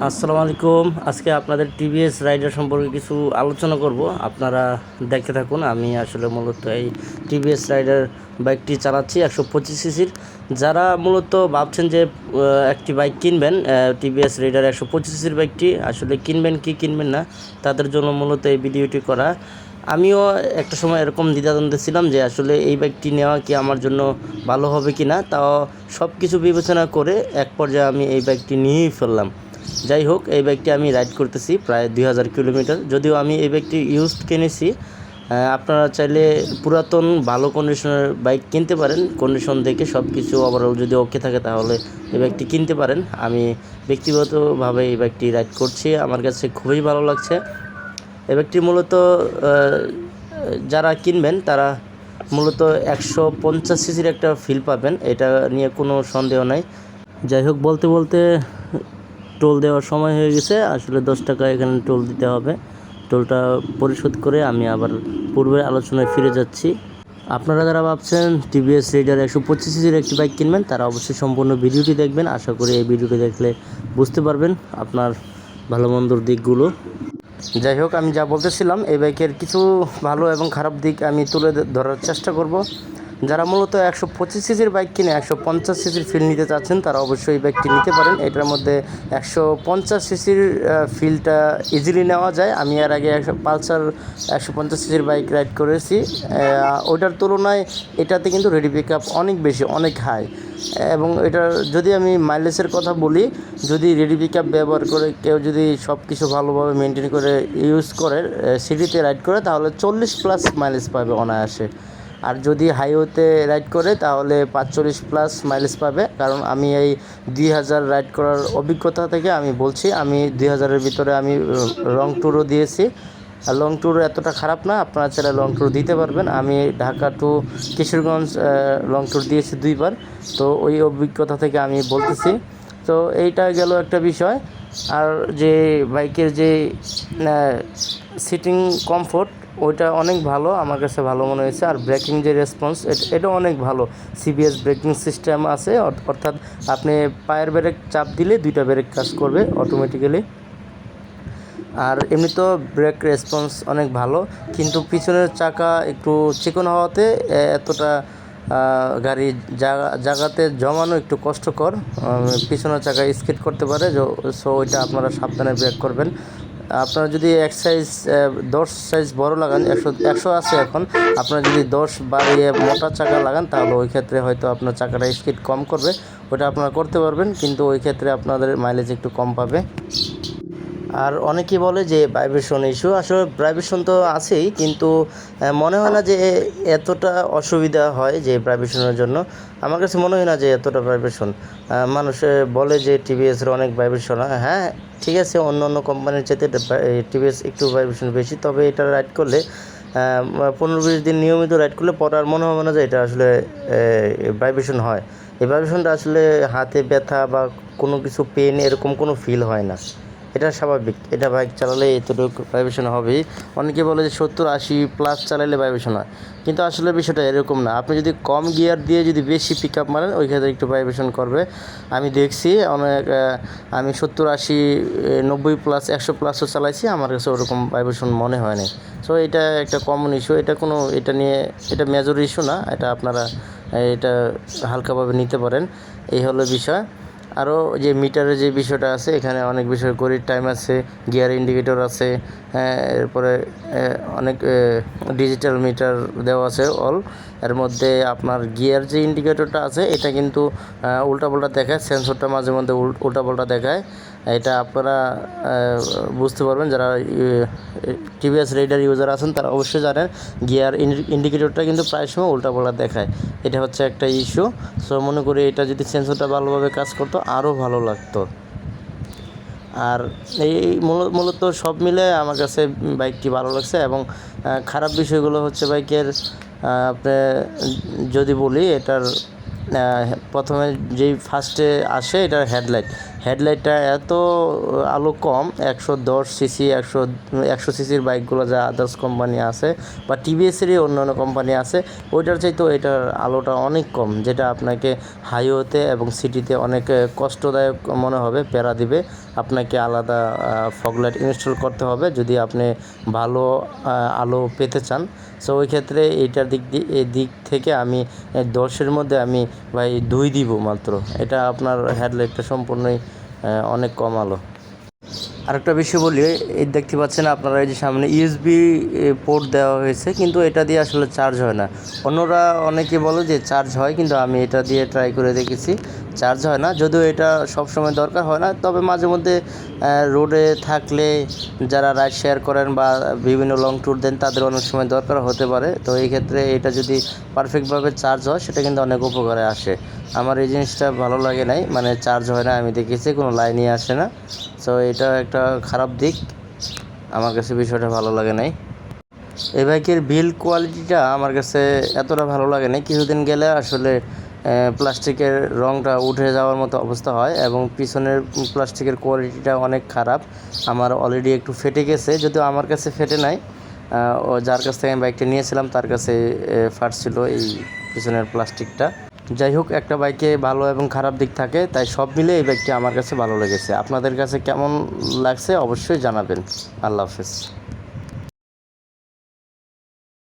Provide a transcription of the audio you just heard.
আসসালামু আলাইকুম। আজকে আপনাদের টিভিএস রাইডার সম্পর্কে কিছু আলোচনা করব। আপনারা দেখতে থাকুন। আমি আসলে মূলত এই টিভিএস রাইডার বাইকটি চালাচ্ছি 125 সিসির। যারা মূলত ভাবছেন যে একটি বাইক কিনবেন, টিভিএস রাইডার 125 সিসির বাইকটি আসলে কিনবেন কি কিনবেন না, তাদের জন্য মূলত এই ভিডিওটি করা। আমিও একটা সময় এরকম দ্বিধাদ্বন্দ্বে ছিলাম যে আসলে এই বাইকটি নেওয়া কি আমার জন্য ভালো হবে কি না। তাও সব কিছু বিবেচনা করে এক পর্যায়ে আমি এই বাইকটি নিয়েই ফেললাম। যাই হোক, এই বাইকটি আমি রাইড করতেছি প্রায় 2000 কিলোমিটার। যদিও আমি এই বাইকটি ইউজড কিনেছি। আপনারা চাইলে পুরাতন ভালো কন্ডিশনের বাইক কিনতে পারেন। কন্ডিশন দেখে সব কিছু ওভারঅল যদি ওকে থাকে তাহলে এই বাইকটি কিনতে পারেন। আমি ব্যক্তিগতভাবে এই বাইকটি রাইড করছি, আমার কাছে খুবই ভালো লাগছে। এই বাইকটি মূলত যারা কিনবেন তারা মূলত 150 সিসির একটা ফিল পাবেন, এটা নিয়ে কোনো সন্দেহ নাই। যাই হোক, বলতে বলতে টোল দেওয়ার সময় হয়ে গেছে। আসলে 10 টাকা এখানে টোল দিতে হবে। টোলটা পরিশোধ করে আমি আবার পূর্বের আলোচনায় ফিরে যাচ্ছি। আপনারা যারা ভাবছেন টিভিএস রাইডার 125 সিসির একটি বাইক কিনবেন, তারা অবশ্যই সম্পূর্ণ ভিডিওটি দেখবেন। আশা করি এই ভিডিওটি দেখলে বুঝতে পারবেন আপনার ভালো মন্দর দিকগুলো। যাই হোক, আমি যা বলতেছিলাম, এই বাইকের কিছু ভালো এবং খারাপ দিক আমি তুলে ধরার চেষ্টা করব। যারা মূলত 125 সিসির বাইক কিনে 150 সিসির ফিল নিতে চাচ্ছেন, তারা অবশ্যই এই বাইকটি নিতে পারেন। এটার মধ্যে 150 সিসির ফিলটা ইজিলি নেওয়া যায়। আমি এর আগে পালসার 150 সিসির বাইক রাইড করেছি। ওইটার তুলনায় এটাতে কিন্তু রেডি পিক আপ অনেক বেশি, অনেক হাই। এবং এটার যদি আমি মাইলেজের কথা বলি, যদি রেডি পিক আপ ব্যবহার করে কেউ যদি সব কিছু ভালোভাবে মেনটেন করে ইউজ করে, সিটিতে রাইড করে, তাহলে 40+ মাইলেজ পাবে অনায়াসে। আর যদি হাইওয়েতে রাইড করে তাহলে 45+ মাইলেজ পাবে। কারণ আমি এই 2000 রাইড করার অভিজ্ঞতা থেকে আমি বলছি, আমি 2000-এর ভিতরে আমি লং ট্যুরও দিয়েছি। আর লং ট্যুর এতটা খারাপ না, আপনারা চাইলে লং ট্যুর দিতে পারবেন। আমি Dhaka to Kishoreganj long tour দিয়েছি 2বার। তো ওই অভিজ্ঞতা থেকে আমি বলতেছি। তো এইটা গেল একটা বিষয়। আর যে বাইকের যে সিটিং কমফোর্ট, ওইটা অনেক ভালো, আমার কাছে ভালো মনে হয়েছে। আর ব্রেকিং যে রেসপন্স, এটা অনেক ভালো। সিবিএস ব্রেকিং সিস্টেম আছে, অর্থাৎ আপনি পায়ের ব্রেক চাপ দিলে 2টা ব্রেক কাজ করবে অটোমেটিক্যালি। আর এমনি তো ব্রেক রেসপন্স অনেক ভালো, কিন্তু পিছনের চাকা একটু চিকন হওয়াতে এতটা গাড়ি জায়গাতে জমানো একটু কষ্টকর। পিছনের চাকা স্কিড করতে পারে। সো ওইটা আপনারা সাবধানে ব্রেক করবেন। আপনারা যদি 10 সাইজ বড় লাগান, 100 আছে এখন, আপনারা যদি 10 বাড়িয়ে মোটা চাকা লাগান, তাহলে ওই ক্ষেত্রে হয়তো আপনার চাকাটা স্পিড কম করবে। ওটা আপনারা করতে পারবেন, কিন্তু ওই ক্ষেত্রে আপনাদের মাইলেজ একটু কম পাবে। আর অনেকেই বলে যে ভাইব্রেশন ইস্যু, আসলে ভাইব্রেশন তো আছেই, কিন্তু মনে হয় না যে এতটা অসুবিধা হয় যে ভাইব্রেশনের জন্য। আমার কাছে মনে হয় না যে এতটা ভাইব্রেশন। মানুষে বলে যে টিভিএসের অনেক ভাইব্রেশন হয়। হ্যাঁ, ঠিক আছে, অন্য অন্য কোম্পানির চাইতে টিভিএস একটু ভাইব্রেশন বেশি। তবে এটা রাইড করলে 15-20 দিন নিয়মিত রাইড করলে পরে আর মনে হবে না যে এটা আসলে ভাইব্রেশন হয়। এই ভাইব্রেশনটা আসলে হাতে ব্যথা বা কোনো কিছু পেন এরকম কোনো ফিল হয় না। এটা স্বাভাবিক, এটা বাইক চালালে এতটুকু ভাইব্রেশন হবেই। অনেকে বলে যে 70-80+ চালালে ভাইব্রেশন হয়, কিন্তু আসলে বিষয়টা এরকম না। আপনি যদি কম গিয়ার দিয়ে যদি বেশি পিক আপ মারেন, ওই ক্ষেত্রে একটু ভাইব্রেশন করবে। আমি দেখছি অনেক, আমি 70-80-90+, 100+ও চালাইছি, আমার কাছে ওরকম ভাইব্রেশন মনে হয় না। সো এটা একটা কমন ইস্যু। এটা নিয়ে এটা মেজর ইস্যু না, এটা আপনারা এটা হালকাভাবে নিতে পারেন। এই হলো বিষয়। আরও যে মিটারের যে বিষয়টা আছে, এখানে অনেক বিষয়, ঘড়ির টাইম আছে, গিয়ার ইন্ডিকেটর আছে, এরপরে অনেক ডিজিটাল মিটার দেওয়া আছে অল। এর মধ্যে আপনার গিয়ার যে ইন্ডিকেটরটা আছে, এটা কিন্তু উল্টাপাল্টা দেখায়, সেন্সরটা মাঝে মধ্যে উল্টাপাল্টা দেখায়। এটা আপনারা বুঝতে পারবেন, যারা টিভিএস রাইডার ইউজার আছেন তারা অবশ্যই জানেন গিয়ার ইন্ডিকেটরটা কিন্তু প্রায় সময় উল্টাপাল্টা দেখায়। এটা হচ্ছে একটা ইস্যু। সো মনে করি এটা যদি সেন্সরটা ভালোভাবে কাজ করতো আরও ভালো লাগতো। আর এই মূলত সব মিলে আমার কাছে বাইকটি ভালো লাগছে। এবং খারাপ বিষয়গুলো হচ্ছে বাইকের, আপনি যদি বলি, এটার প্রথমে যেই ফার্স্টে আসে এটার হেডলাইটটা এত আলো কম, 110 সিসি 100 সিসির বাইকগুলো যা আদার্স কোম্পানি আছে বা টিভিএসেরই অন্যান্য কোম্পানি আছে ওইটার চাইতেও এটার আলোটা অনেক কম, যেটা আপনাকে হাইওয়েতে এবং সিটিতে অনেক কষ্টদায়ক মনে হবে, প্যারা দিবে। আপনাকে আলাদা ফগলাইট ইনস্টল করতে হবে যদি আপনি ভালো আলো পেতে চান। সো ওই ক্ষেত্রে এইটার দিক থেকে আমি 10-এর মধ্যে আমি ভাই 2 দিব মাত্র। এটা আপনার হেডলাইটটা সম্পূর্ণই অনেক কম আলো। আরেকটা বিষয় বলি, এই দেখতে পাচ্ছেন আপনারা এই যে সামনে ইউএসবি পোর্ট দেওয়া হয়েছে, কিন্তু এটা দিয়ে আসলে চার্জ হয় না। অন্যরা অনেকে বলে যে চার্জ হয়, কিন্তু আমি এটা দিয়ে ট্রাই করে দেখেছি, চার্জ হয় না। যদিও এটা সবসময় দরকার হয় না, তবে মাঝে মধ্যে রোডে থাকলে যারা রাইড শেয়ার করেন বা বিভিন্ন লং ট্যুর দেন তাদের অনেক সময় দরকার হতে পারে। তো এই ক্ষেত্রে এটা যদি পারফেক্টভাবে চার্জ হয় সেটা কিন্তু অনেক উপকারে আসে। আমার এই জিনিসটা ভালো লাগে নাই, মানে চার্জ হয় না, আমি দেখেছি কোনো লাইনই আসে না। সো এটা একটা খারাপ দিক, আমার কাছে বিষয়টা ভালো লাগে নাই। এই বাইকের বিল্ড কোয়ালিটিটা আমার কাছে এতটা ভালো লাগে নাই। কিছুদিন গেলে আসলে প্লাস্টিকের রঙটা উঠে যাওয়ার মতো অবস্থা হয় এবং পিছনের প্লাস্টিকের কোয়ালিটিটা অনেক খারাপ। আমার অলরেডি একটু ফেটে গেছে, যদিও আমার কাছে ফেটে নাই, ও যার কাছ থেকে আমি বাইকটা নিয়েছিলাম তার কাছে ফাটছিল এই পিছনের প্লাস্টিকটা। যাই হোক, একটা বাইকে ভালো এবং খারাপ দিক থাকে, তাই সব মিলে এই বাইকটি আমার কাছে ভালো লেগেছে। আপনাদের কাছে কেমন লাগছে অবশ্যই জানাবেন। আল্লাহ হাফেজ।